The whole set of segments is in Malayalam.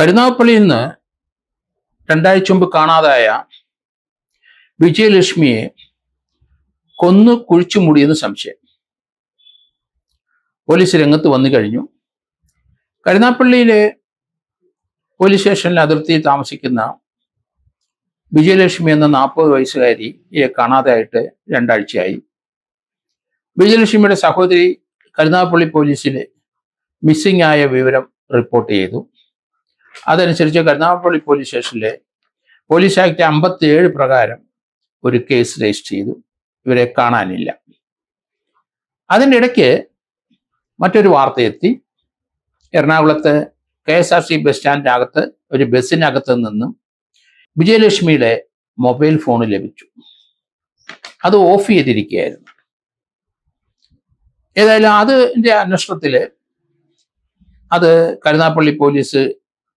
കരുനാഗപ്പള്ളിയിൽ നിന്ന് രണ്ടാഴ്ച മുമ്പ് കാണാതായ വിജയലക്ഷ്മിയെ കൊന്നു കുഴിച്ചു മൂടിയെന്ന് സംശയം. പോലീസ് രംഗത്ത് വന്നു കഴിഞ്ഞു. കരുനാഗപ്പള്ളിയിലെ പോലീസ് സ്റ്റേഷനിലെ അതിർത്തിയിൽ താമസിക്കുന്ന വിജയലക്ഷ്മി എന്ന 40 വയസ്സുകാരിയെ കാണാതായിട്ട് രണ്ടാഴ്ചയായി. വിജയലക്ഷ്മിയുടെ സഹോദരി കരുനാഗപ്പള്ളി പോലീസിൽ മിസ്സിംഗ് ആയ വിവരം റിപ്പോർട്ട് ചെയ്തു. അതനുസരിച്ച് കരുനാഗപ്പള്ളി പോലീസ് സ്റ്റേഷനിലെ പോലീസ് ആക്ട് 57 പ്രകാരം ഒരു കേസ് രജിസ്റ്റർ ചെയ്തു. ഇവരെ കാണാനില്ല. അതിൻ്റെ ഇടയ്ക്ക് മറ്റൊരു വാർത്തയെത്തി. എറണാകുളത്ത് KSRTC ബസ് സ്റ്റാൻഡിനകത്ത് ഒരു ബസ്സിനകത്ത് നിന്നും വിജയലക്ഷ്മിയുടെ മൊബൈൽ ഫോൺ ലഭിച്ചു. അത് ഓഫ് ചെയ്തിരിക്കുകയായിരുന്നു. ഏതായാലും അതിൻ്റെ അന്വേഷണത്തിൽ അത് കരുനാഗപ്പള്ളി പോലീസ്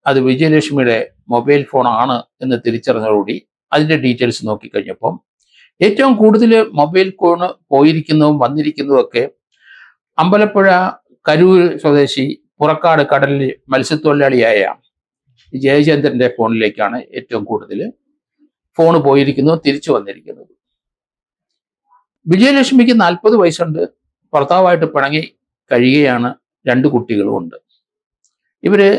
അത് വിജയലക്ഷ്മിയുടെ മൊബൈൽ ഫോണാണ് എന്ന് തിരിച്ചറിഞ്ഞതോടുകൂടി അതിൻ്റെ ഡീറ്റെയിൽസ് നോക്കിക്കഴിഞ്ഞപ്പം ഏറ്റവും കൂടുതൽ മൊബൈൽ ഫോൺ പോയിരിക്കുന്നതും വന്നിരിക്കുന്നതും ഒക്കെ അമ്പലപ്പുഴ കരൂർ സ്വദേശി പുറക്കാട് കടലിൽ മത്സ്യത്തൊഴിലാളിയായ ജയചന്ദ്രന്റെ ഫോണിലേക്കാണ് ഏറ്റവും കൂടുതൽ ഫോൺ പോയിരിക്കുന്നതും തിരിച്ചു വന്നിരിക്കുന്നത്. വിജയലക്ഷ്മിക്ക് 40 വയസ്സുണ്ട്. ഭർത്താവായിട്ട് പിണങ്ങി കഴിയുകയാണ്. 2 കുട്ടികളും ഉണ്ട്. ഇവര്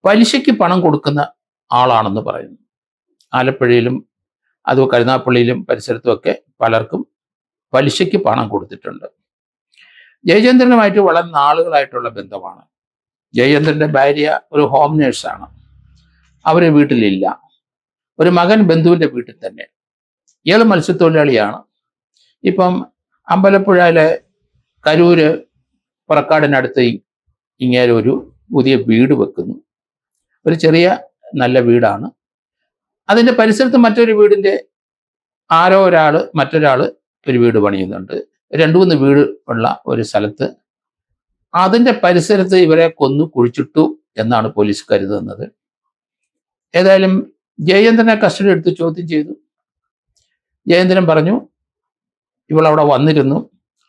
പലിശയ്ക്ക് പണം കൊടുക്കുന്ന ആളാണെന്ന് പറയുന്നു. ആലപ്പുഴയിലും അത് കരുനാഗപ്പള്ളിയിലും പരിസരത്തുമൊക്കെ പലർക്കും പലിശയ്ക്ക് പണം കൊടുത്തിട്ടുണ്ട്. ജയചന്ദ്രനുമായിട്ട് വളരെ നാളുകളായിട്ടുള്ള ബന്ധമാണ്. ജയചന്ദ്രന്റെ ഭാര്യ ഒരു ഹോം നേഴ്സാണ്. അവര് വീട്ടിലില്ല. ഒരു മകൻ ബന്ധുവിൻ്റെ വീട്ടിൽ തന്നെ. ഇയാൾ മത്സ്യത്തൊഴിലാളിയാണ്. ഇപ്പം അമ്പലപ്പുഴയിലെ കരൂര് പുറക്കാടിനടുത്ത് ഇങ്ങനെ ഒരു പുതിയ വീട് വെക്കുന്നു. ഒരു ചെറിയ നല്ല വീടാണ്. അതിൻ്റെ പരിസരത്ത് മറ്റൊരു വീടിൻ്റെ മറ്റൊരാൾ ഒരു വീട് പണിയുന്നുണ്ട്. 2-3 വീട് ഉള്ള ഒരു സ്ഥലത്ത് അതിൻ്റെ പരിസരത്ത് ഇവരെ കൊന്നു കുഴിച്ചിട്ടു എന്നാണ് പോലീസ് കരുതുന്നത്. ഏതായാലും ജയചന്ദ്രനെ കസ്റ്റഡി എടുത്ത് ചോദ്യം ചെയ്തു. ജയചന്ദ്രൻ പറഞ്ഞു ഇവളവിടെ വന്നിരുന്നു.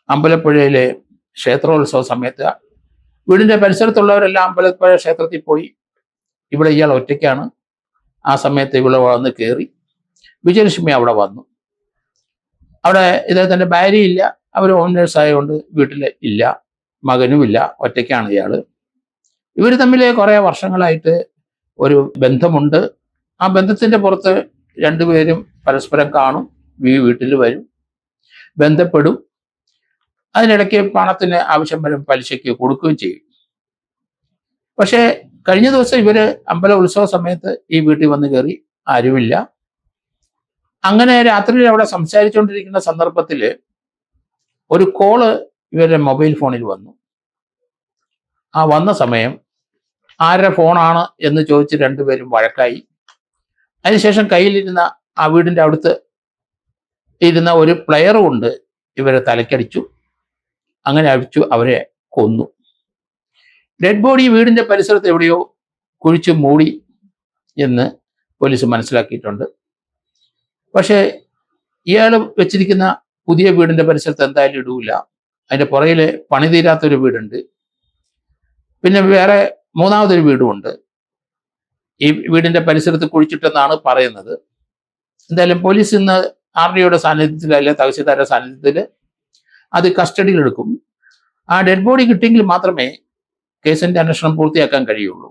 അമ്പലപ്പുഴയിലെ ക്ഷേത്രോത്സവ സമയത്ത് വീടിൻ്റെ പരിസരത്തുള്ളവരെല്ലാം അമ്പലപ്പുഴ ക്ഷേത്രത്തിൽ പോയി. ഇവിടെ ഇയാൾ ഒറ്റയ്ക്കാണ്. ആ സമയത്ത് ഇവിടെ വന്ന് കയറി. വിജയലക്ഷ്മി അവിടെ വന്നു. അവിടെ ഇദ്ദേഹത്തിൻ്റെ ഭാര്യയില്ല. അവർ ഹോം നേഴ്സ് ആയതുകൊണ്ട് വീട്ടിൽ ഇല്ല. മകനുമില്ല. ഒറ്റയ്ക്കാണ് ഇയാൾ. ഇവർ തമ്മിൽ കുറേ വർഷങ്ങളായിട്ട് ഒരു ബന്ധമുണ്ട്. ആ ബന്ധത്തിൻ്റെ പുറത്ത് 2 പേരും പരസ്പരം കാണും, വീട്ടിൽ വരും, ബന്ധപ്പെടും. അതിനിടയ്ക്ക് പണത്തിന് ആവശ്യം വരും, പലിശയ്ക്ക് കൊടുക്കുകയും ചെയ്യും. പക്ഷേ കഴിഞ്ഞ ദിവസം ഇവര് അമ്പല ഉത്സവ സമയത്ത് ഈ വീട്ടിൽ വന്ന് കയറി. ആരുമില്ല. അങ്ങനെ രാത്രിയിൽ അവിടെ സംസാരിച്ചുകൊണ്ടിരിക്കുന്ന സന്ദർഭത്തിൽ ഒരു കോള് ഇവരുടെ മൊബൈൽ ഫോണിൽ വന്നു. ആ വന്ന സമയം ആരുടെ ഫോണാണ് എന്ന് ചോദിച്ച് 2 പേരും വഴക്കായി. അതിനുശേഷം കയ്യിലിരുന്ന ആ വീടിൻ്റെ അടുത്ത് ഇരുന്ന ഒരു പ്ലെയർ കൊണ്ട് ഇവരെ തലക്കടിച്ചു. അങ്ങനെ അടിച്ചു അവരെ കൊന്നു. ഡെഡ് ബോഡി വീടിൻ്റെ പരിസരത്ത് എവിടെയോ കുഴിച്ചു മൂടി എന്ന് പോലീസ് മനസ്സിലാക്കിയിട്ടുണ്ട്. പക്ഷേ ഇയാൾ വെച്ചിരിക്കുന്ന പുതിയ വീടിൻ്റെ പരിസരത്ത് എന്തായാലും ഇടൂല. അതിൻ്റെ പുറകിൽ പണി തീരാത്തൊരു വീടുണ്ട്. പിന്നെ വേറെ 3ാമതൊരു വീടുമുണ്ട്. ഈ വീടിൻ്റെ പരിസരത്ത് കുഴിച്ചിട്ടെന്നാണ് പറയുന്നത്. എന്തായാലും പോലീസ് ഇന്ന് RDOയുടെ സാന്നിധ്യത്തിൽ അല്ലെ തഹസിൽദാരുടെ സാന്നിധ്യത്തിൽ അത് കസ്റ്റഡിയിലെടുക്കും. ആ ഡെഡ് ബോഡി കിട്ടിയെങ്കിൽ മാത്രമേ കേസിൻ്റെ അന്വേഷണം പൂർത്തിയാക്കാൻ കഴിയുള്ളൂ.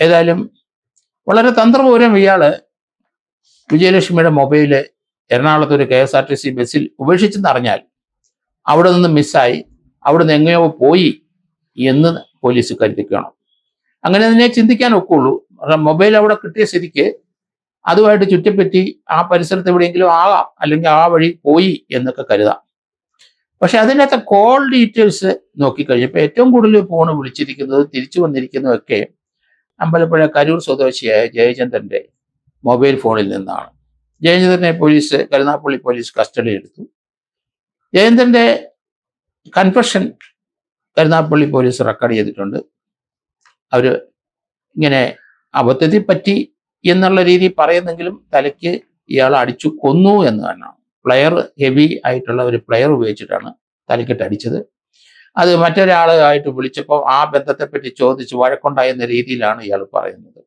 ഏതായാലും വളരെ തന്ത്രപൂർവ്വം ഇയാള് വിജയലക്ഷ്മിയുടെ മൊബൈല് എറണാകുളത്ത് ഒരു KSRTC ബസ്സിൽ ഉപേക്ഷിച്ചെന്നറിഞ്ഞാൽ അവിടെ നിന്ന് മിസ്സായി, അവിടെ നിന്ന് എങ്ങനെയോ പോയി എന്ന് പോലീസ് കരുതിക്കണം. അങ്ങനെ തന്നെ ചിന്തിക്കാൻ ഒക്കുള്ളൂ. മൊബൈൽ അവിടെ കിട്ടിയ സ്ഥിതിക്ക് അതുമായിട്ട് ചുറ്റിപ്പറ്റി ആ പരിസരത്ത് എവിടെയെങ്കിലും ആകാം, അല്ലെങ്കിൽ ആ വഴി പോയി എന്നൊക്കെ കരുതാം. പക്ഷെ അതിനകത്ത് കോൾ ഡീറ്റെയിൽസ് നോക്കിക്കഴിഞ്ഞപ്പോൾ ഏറ്റവും കൂടുതൽ ഫോൺ വിളിച്ചിരിക്കുന്നത് തിരിച്ചു വന്നിരിക്കുന്നതൊക്കെ അമ്പലപ്പുഴ കരൂർ സ്വദേശിയായ ജയചന്ദ്രന്റെ മൊബൈൽ ഫോണിൽ നിന്നാണ്. ജയചന്ദ്രനെ കരുനാഗപ്പള്ളി പോലീസ് കസ്റ്റഡി എടുത്തു. ജയചന്ദ്രന്റെ കൺഫെഷൻ കരുനാഗപ്പള്ളി പോലീസ് റെക്കോർഡ് ചെയ്തിട്ടുണ്ട്. അവർ ഇങ്ങനെ അബദ്ധത്തിൽ പറ്റി എന്നുള്ള രീതി പറയുന്നെങ്കിലും തലയ്ക്ക് ഇയാൾ അടിച്ചു കൊന്നു എന്ന് തന്നെയാണ്. പ്ലെയർ, ഹെവി ആയിട്ടുള്ള ഒരു പ്ലെയർ ഉപയോഗിച്ചിട്ടാണ് തലക്കിട്ട് അടിച്ചത്. അത് മറ്റൊരാളായിട്ട് വിളിച്ചപ്പോൾ ആ ബന്ധത്തെപ്പറ്റി ചോദിച്ച് വഴക്കുണ്ടായെന്ന രീതിയിലാണ് ഇയാൾ പറയുന്നത്.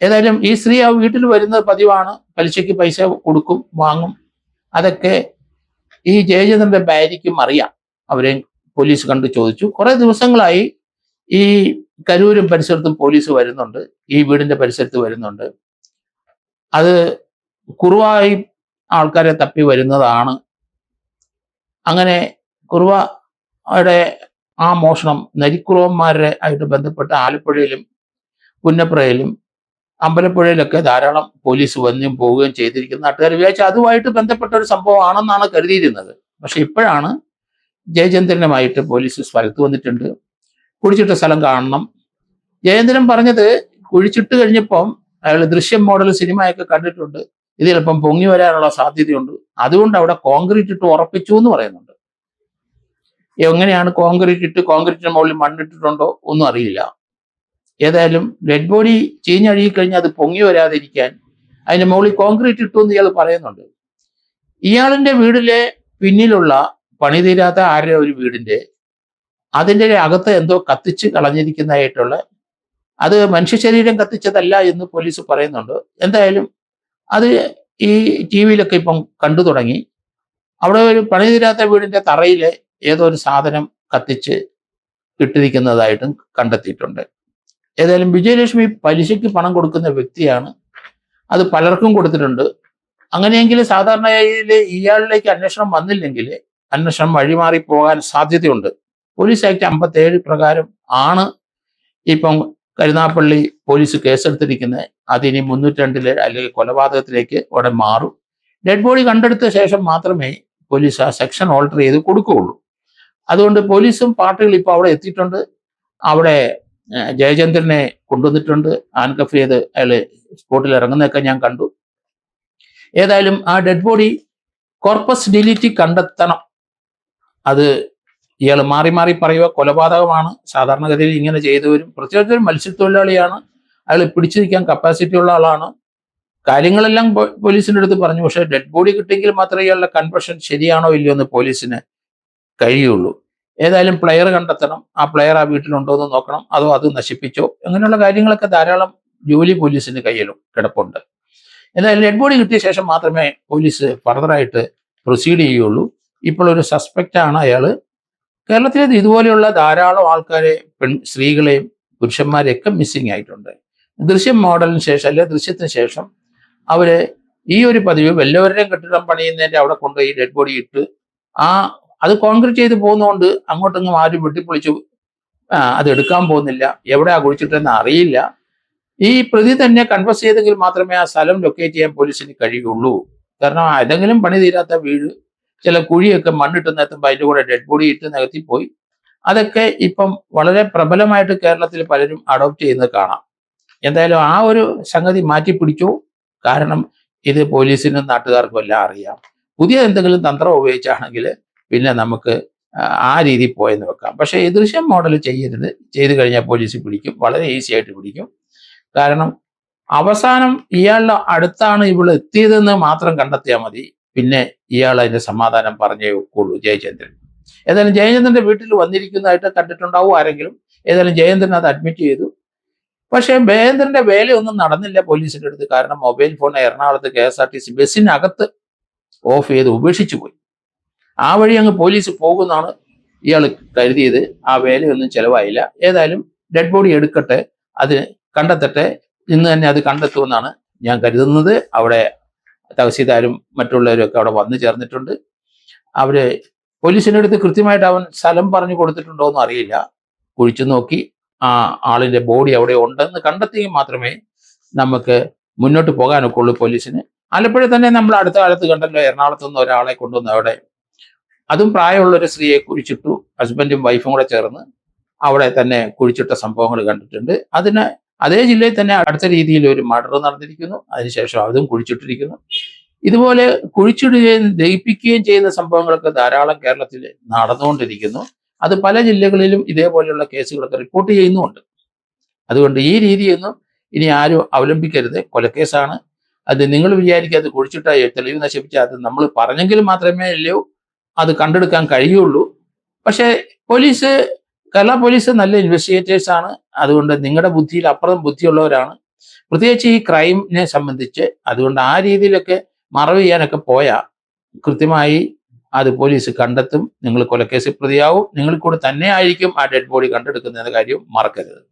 ഏതായാലും ഈ സ്ത്രീ ആ വീട്ടിൽ വരുന്നത് പതിവാണ്. പലിശയ്ക്ക് പൈസ കൊടുക്കും, വാങ്ങും. അതൊക്കെ ഈ ജയചന്ദ്രന്റെ ഭാര്യയ്ക്കും അറിയാം. അവരെ പോലീസ് കണ്ടു ചോദിച്ചു. കുറെ ദിവസങ്ങളായി ഈ കരൂരും പരിസരത്തും പോലീസ് വരുന്നുണ്ട്, ഈ വീടിന്റെ പരിസരത്ത് വരുന്നുണ്ട്. അത് കുറുവായി ആൾക്കാരെ തപ്പി വരുന്നതാണ്. അങ്ങനെ കുറുവയുടെ ആ മോഷണം നരിക്കുറുവന്മാരെ ആയിട്ട് ബന്ധപ്പെട്ട് ആലപ്പുഴയിലും പുന്നപ്രയിലും അമ്പലപ്പുഴയിലൊക്കെ ധാരാളം പോലീസ് വന്നും പോവുകയും ചെയ്തിരിക്കുന്ന നാട്ടുകാർ വിചാരിച്ചു അതുമായിട്ട് ബന്ധപ്പെട്ട ഒരു സംഭവമാണെന്നാണ് കരുതിയിരുന്നത്. പക്ഷെ ഇപ്പോഴാണ് ജയചന്ദ്രനുമായിട്ട് പോലീസ് സ്ഥലത്ത് വന്നിട്ടുണ്ട്, കുഴിച്ചിട്ട സ്ഥലം കാണണം. ജയേന്ദ്രൻ പറഞ്ഞത് കുഴിച്ചിട്ട് കഴിഞ്ഞപ്പം അയാൾ ദൃശ്യം മോഡൽ സിനിമയൊക്കെ കണ്ടിട്ടുണ്ട്, ഇത് ചിലപ്പം പൊങ്ങി വരാനുള്ള സാധ്യതയുണ്ട്, അതുകൊണ്ട് അവിടെ കോൺക്രീറ്റ് ഇട്ട് ഉറപ്പിച്ചു എന്ന് പറയുന്നുണ്ട്. എങ്ങനെയാണ് കോൺക്രീറ്റിന് മുകളിൽ മണ്ണിട്ടിട്ടുണ്ടോ ഒന്നും അറിയില്ല. ഏതായാലും ഡെഡ് ബോഡി ചീഞ്ഞഴുകി കഴിഞ്ഞാൽ അത് പൊങ്ങി വരാതിരിക്കാൻ അതിന്റെ മുകളിൽ കോൺക്രീറ്റ് ഇട്ടു എന്ന് ഇയാൾ പറയുന്നുണ്ട്. ഇയാളിന്റെ വീടിലെ പിന്നിലുള്ള പണി തീരാത്ത ആരുടെ ഒരു വീടിന്റെ അതിൻ്റെ അകത്ത് എന്തോ കത്തിച്ച് കളഞ്ഞിരിക്കുന്നതായിട്ടുള്ള, അത് മനുഷ്യ ശരീരം കത്തിച്ചതല്ല എന്ന് പോലീസ് പറയുന്നുണ്ട്. എന്തായാലും അത് ഈ ടി വിയിലൊക്കെ ഇപ്പം കണ്ടു തുടങ്ങി. അവിടെ ഒരു പണി തീരാത്ത വീടിന്റെ തറയിലെ ഏതോ ഒരു സാധനം കത്തിച്ച് ഇട്ടിരിക്കുന്നതായിട്ടും കണ്ടെത്തിയിട്ടുണ്ട്. ഏതായാലും വിജയലക്ഷ്മി പലിശയ്ക്ക് പണം കൊടുക്കുന്ന വ്യക്തിയാണ്, അത് പലർക്കും കൊടുത്തിട്ടുണ്ട്. അങ്ങനെയെങ്കിൽ സാധാരണയിൽ ഇയാളിലേക്ക് അന്വേഷണം വന്നില്ലെങ്കിൽ അന്വേഷണം വഴിമാറി പോകാൻ സാധ്യതയുണ്ട്. പോലീസ് ആക്ട് 57 പ്രകാരം ആണ് ഇപ്പം കരുനാഗപ്പള്ളി പോലീസ് കേസെടുത്തിരിക്കുന്നത്. അതിനി 302 അല്ലെങ്കിൽ കൊലപാതകത്തിലേക്ക് ഉടൻ മാറും. ഡെഡ് ബോഡി കണ്ടെടുത്ത ശേഷം മാത്രമേ പോലീസ് ആ സെക്ഷൻ ഓൾട്ടർ ചെയ്ത് കൊടുക്കുകയുള്ളൂ. അതുകൊണ്ട് പോലീസും പാർട്ടികൾ ഇപ്പോൾ അവിടെ എത്തിയിട്ടുണ്ട്. അവിടെ ജയചന്ദ്രനെ കൊണ്ടുവന്നിട്ടുണ്ട്, ഹാൻഡ്കഫ് ചെയ്ത് അയാൾ സ്പോട്ടിൽ ഇറങ്ങുന്നതൊക്കെ ഞാൻ കണ്ടു. ഏതായാലും ആ ഡെഡ് ബോഡി കോർപ്പസ് ഡിലീറ്റി കണ്ടെത്തണം. അത് ഇയാൾ മാറി മാറി പറയുക കൊലപാതകമാണ്, സാധാരണഗതിയിൽ ഇങ്ങനെ ചെയ്തവരും, പ്രത്യേകിച്ച് ഒരു മത്സ്യത്തൊഴിലാളിയാണ്, അയാൾ പിടിച്ചു നിൽക്കാൻ കപ്പാസിറ്റി ഉള്ള ആളാണ്. കാര്യങ്ങളെല്ലാം പോലീസിൻ്റെ അടുത്ത് പറഞ്ഞു. പക്ഷേ ഡെഡ് ബോഡി കിട്ടിയെങ്കിൽ മാത്രമേ ഇയാളുടെ കൺഫെഷൻ ശരിയാണോ ഇല്ലയോ എന്ന് പോലീസിന് കഴിയുള്ളൂ. ഏതായാലും പ്ലെയർ കണ്ടെത്തണം, ആ പ്ലെയർ ആ വീട്ടിലുണ്ടോ എന്ന് നോക്കണം, അതോ അത് നശിപ്പിച്ചോ, അങ്ങനെയുള്ള കാര്യങ്ങളൊക്കെ ധാരാളം ജോലി പോലീസിന് കയ്യിലും കിടപ്പുണ്ട്. എന്തായാലും ഡെഡ് ബോഡി കിട്ടിയ ശേഷം മാത്രമേ പോലീസ് ഫർദറായിട്ട് പ്രൊസീഡ് ചെയ്യുള്ളൂ. ഇപ്പോൾ ഒരു സസ്പെക്റ്റാണ് അയാൾ. കേരളത്തിലെ ഇതുപോലെയുള്ള ധാരാളം ആൾക്കാരെ, സ്ത്രീകളെയും പുരുഷന്മാരെയൊക്കെ മിസ്സിങ് ആയിട്ടുണ്ട്. ദൃശ്യം മോഡലിന് ശേഷം അല്ലെ ദൃശ്യത്തിന് ശേഷം അവര് ഈ ഒരു പതിവ് വല്ലവരുടെയും കെട്ടിടം പണിയുന്നതിന്റെ അവിടെ കൊണ്ടുപോയി ഡെഡ് ബോഡി ഇട്ട് അത് കോൺക്രീറ്റ് ചെയ്ത് പോകുന്നതുകൊണ്ട് അങ്ങോട്ടൊന്നും ആരും വെട്ടിപ്പൊളിച്ചു അത് എടുക്കാൻ പോകുന്നില്ല, എവിടെയാ കുഴിച്ചിട്ടെന്ന് അറിയില്ല. ഈ പ്രതി തന്നെ കൺഫസ് ചെയ്തെങ്കിൽ മാത്രമേ ആ സ്ഥലം ലൊക്കേറ്റ് ചെയ്യാൻ പോലീസിന് കഴിയുള്ളൂ. കാരണം ഏതെങ്കിലും പണി തീരാത്ത വീട്, ചില കുഴിയൊക്കെ മണ്ണിട്ട് നിരത്തുമ്പോൾ അതിൻ്റെ കൂടെ ഡെഡ് ബോഡി ഇട്ട് നികത്തിപ്പോയി. അതൊക്കെ ഇപ്പം വളരെ പ്രബലമായിട്ട് കേരളത്തിൽ പലരും അഡോപ്റ്റ് ചെയ്യുന്നത് കാണാം. എന്തായാലും ആ ഒരു സംഗതി മാറ്റിപ്പിടിച്ചു. കാരണം ഇത് പോലീസിനും നാട്ടുകാർക്കും എല്ലാം അറിയാം. പുതിയ എന്തെങ്കിലും തന്ത്രം ഉപയോഗിച്ചാണെങ്കിൽ പിന്നെ നമുക്ക് ആ രീതിയിൽ പോയെന്ന് വെക്കാം. പക്ഷേ ഈ ദൃശ്യം മോഡൽ ചെയ്യരുത്. ചെയ്തു കഴിഞ്ഞാൽ പോലീസ് പിടിക്കും, വളരെ ഈസി ആയിട്ട് പിടിക്കും. കാരണം അവസാനം ഇയാളുടെ അടുത്താണ് ഇവിടെ എത്തിയതെന്ന് മാത്രം കണ്ടെത്തിയാൽ മതി. പിന്നെ ഇയാൾ അതിന്റെ സമാധാനം പറഞ്ഞേ വെക്കുള്ളൂ ജയചന്ദ്രൻ. ഏതായാലും ജയചന്ദ്രന്റെ വീട്ടിൽ വന്നിരിക്കുന്നതായിട്ട് കണ്ടിട്ടുണ്ടാവും ആരെങ്കിലും. ഏതായാലും ജയചന്ദ്രൻ അത് അഡ്മിറ്റ് ചെയ്തു. പക്ഷേ ജയചന്ദ്രന്റെ വേലയൊന്നും നടന്നില്ല പോലീസിന്റെ അടുത്ത്. കാരണം മൊബൈൽ ഫോൺ എറണാകുളത്ത് KSRTC ബസ്സിനകത്ത് ഓഫ് ചെയ്ത് ഉപേക്ഷിച്ചു പോയി. ആ വഴി അങ്ങ് പോലീസ് പോകുന്നതാണ് ഇയാൾ കരുതിയത്. ആ വേലയൊന്നും ചെലവായില്ല. ഏതായാലും ഡെഡ് ബോഡി എടുക്കട്ടെ, അത് കണ്ടെത്തട്ടെ, ഇന്ന് തന്നെ അത് കണ്ടെത്തുമെന്നാണ് ഞാൻ കരുതുന്നത്. അവിടെ തഹസീൽദാരും മറ്റുള്ളവരും ഒക്കെ അവിടെ വന്നു ചേർന്നിട്ടുണ്ട്. അവര് പോലീസിൻ്റെ അടുത്ത് കൃത്യമായിട്ട് അവൻ സ്ഥലം പറഞ്ഞു കൊടുത്തിട്ടുണ്ടോ എന്ന് അറിയില്ല. കുഴിച്ചു നോക്കി ആ ആളിന്റെ ബോഡി അവിടെ ഉണ്ടെന്ന് കണ്ടെത്തിയെങ്കിൽ മാത്രമേ നമുക്ക് മുന്നോട്ട് പോകാനൊക്കെ ഉള്ളൂ പോലീസിന്. ആലപ്പുഴ തന്നെ നമ്മൾ അടുത്ത കാലത്ത് കണ്ടല്ലോ, എറണാകുളത്ത് നിന്ന് ഒരാളെ കൊണ്ടുവന്ന് അവിടെ, അതും പ്രായമുള്ളൊരു സ്ത്രീയെ കുഴിച്ചിട്ടു. ഹസ്ബൻഡും വൈഫും കൂടെ ചേർന്ന് അവിടെ തന്നെ കുഴിച്ചിട്ട സംഭവങ്ങൾ കണ്ടിട്ടുണ്ട്. അതിന് അതേ ജില്ലയിൽ തന്നെ അടുത്ത രീതിയിൽ ഒരു മർഡർ നടന്നിരിക്കുന്നു. അതിനുശേഷം അതും കുഴിച്ചിട്ടിരിക്കുന്നു. ഇതുപോലെ കുഴിച്ചിടുകയും ദഹിപ്പിക്കുകയും ചെയ്യുന്ന സംഭവങ്ങളൊക്കെ ധാരാളം കേരളത്തിൽ നടന്നുകൊണ്ടിരിക്കുന്നു. അത് പല ജില്ലകളിലും ഇതേപോലെയുള്ള കേസുകളൊക്കെ റിപ്പോർട്ട് ചെയ്യുന്നുമുണ്ട്. അതുകൊണ്ട് ഈ രീതിയൊന്നും ഇനി ആരും അവലംബിക്കരുത്. കൊലക്കേസാണ്. അത് നിങ്ങൾ വിചാരിക്കുക അത് കുഴിച്ചിട്ട തെളിവ് നശിപ്പിച്ചാൽ അത് നമ്മൾ പറഞ്ഞെങ്കിൽ മാത്രമേ അല്ലയോ അത് കണ്ടെടുക്കാൻ കഴിയുള്ളൂ. പക്ഷേ കേരള പോലീസ് നല്ല ഇൻവെസ്റ്റിഗേറ്റേഴ്സ് ആണ്. അതുകൊണ്ട് നിങ്ങളുടെ ബുദ്ധിയിൽ അപ്പുറം ബുദ്ധിയുള്ളവരാണ്. പ്രത്യേകിച്ച് ഈ ക്രൈമിനെ സംബന്ധിച്ച്. അതുകൊണ്ട് ആ രീതിയിലൊക്കെ മറവ് ചെയ്യാനൊക്കെ പോയാൽ കൃത്യമായി അത് പോലീസ് കണ്ടെത്തും. നിങ്ങൾ കൊലക്കേസിൽ പ്രതിയാവും. നിങ്ങളിൽ കൂടെ തന്നെ ആയിരിക്കും ആ ഡെഡ് ബോഡി കണ്ടെടുക്കുന്നതെന്ന കാര്യം മറക്കരുത്.